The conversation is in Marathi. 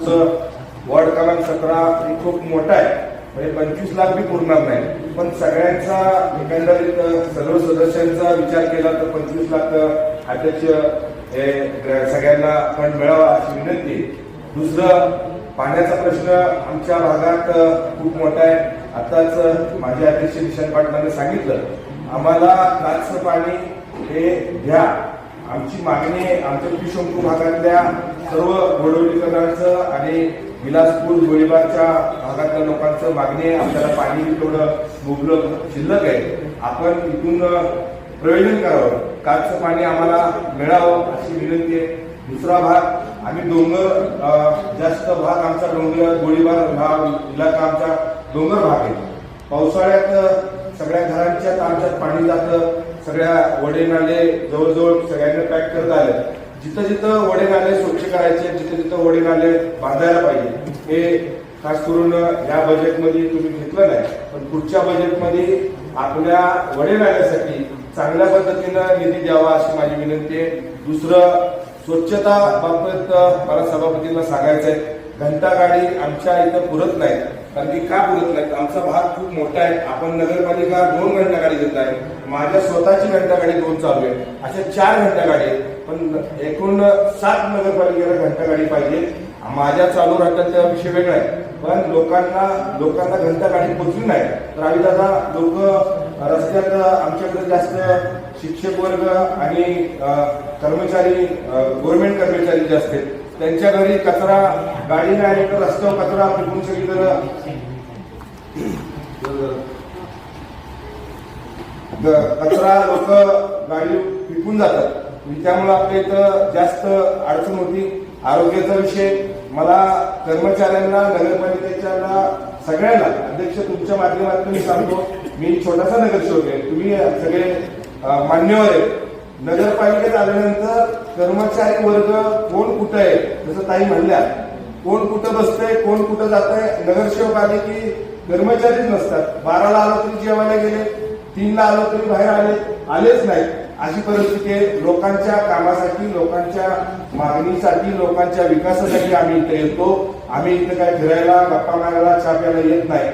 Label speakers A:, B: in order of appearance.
A: तुमचं वॉर्ड क्रमांक 17 हे खूप मोठा आहे, म्हणजे 25 लाख बी पुरणार नाही, पण सगळ्यांचा एकंदरीत सर्व सदस्यांचा विचार केला तर 25 लाख अध्यक्ष हे सगळ्यांना फंड मिळावा अशी विनंती आहे. दुसरं, पाण्याचा प्रश्न आमच्या भागात खूप मोठा आहे. आताच माझे अध्यक्ष निशांत पाटलांनी सांगितलं, आम्हाला कालचं पाणी हे घ्या. आमची मागणी आमच्या त्रिशंकू भागातल्या सर्व गोडवलीकरांचं आणि विलासपूर गोळीबारच्या भागातल्या लोकांचं मागणी आहे. आपल्याला पाणी थोडं मुबलक शिल्लक आहे, आपण इथून प्रयोजन करावं, कालचं पाणी आम्हाला मिळावं अशी विनंती आहे. दुसरा भाग, आम्ही डोंगर जास्त भाग आमचा डोंगर गोळीबार भाग इलाका आमचा डोंगर भाग आहे. पावसाळ्यात सगळ्या घरांच्यात आमच्यात पाणी जातं, सगळ्या वडे नाले जवळजवळ सगळ्यांना पॅक करता आले. जिथं जिथं वडे नाले स्वच्छ करायचे, जिथं जिथं वडे नाले बांधायला पाहिजे, हे खास करून या बजेटमध्ये तुम्ही घेतलं नाही, पण पुढच्या बजेटमध्ये आपल्या वडे नाल्यासाठी चांगल्या पद्धतीनं निधी द्यावा अशी माझी विनंती आहे. दुसरं, स्वच्छता बाबत मला सभापतींना सांगायचं आहे, घंटागाडी आमच्या इथं पुरत नाही. कारण की का पुरत नाही, आमचा भाग खूप मोठा आहे. आपण नगरपालिका 2 घंटागाडी देत आहे, माझ्या स्वतःची घंटागाडी 2 चालू आहे, अशा 4 घंटागाडी आहेत. पण एकूण 7 नगरपालिकेला घंटागाडी पाहिजे. माझ्या चालू राहतात त्या विषय वेगळा आहे, पण लोकांना घंटागाडी पोचली नाही तर आम्ही दादा लोक रस्त्यात आमच्याकडे जास्त शिक्षक वर्ग आणि कर्मचारी गव्हर्नमेंट कर्मचारी जे असतात त्यांच्या घरी कचरा गाडी नाही आली तर रस्त्यावर कचरा फेकून सगळीकडे कचरा लोक गाडी फेकून जातात. त्यामुळे आपल्या इथं जास्त अडचण होती. आरोग्याचा विषय, मला कर्मचाऱ्यांना नगरपालिकेच्या सगळ्यांना अध्यक्ष तुमच्या माध्यमातून मी सांगतो, मी छोटासा नगरसेवक आहे, तुम्ही सगळे मान्यवर आहेत. नगरपालिकेत आल्यानंतर कर्मचारी वर्ग कोण कुठं आहे, जसं ताई म्हणल्या, कोण कुठं बसतंय कोण कुठं जात आहे. नगरसेवक आले की कर्मचारीच नसतात. 12ला आलो तरी जेवायला गेले, 3ला आलो तरी बाहेर आलेच नाहीत. अशी परिस्थिती आहे. लोकांच्या कामासाठी, लोकांच्या मागणीसाठी, लोकांच्या विकासासाठी आम्ही इथे येतो. आम्ही इथे काय फिरायला गप्पा मारायला चहा प्यायला येत नाही.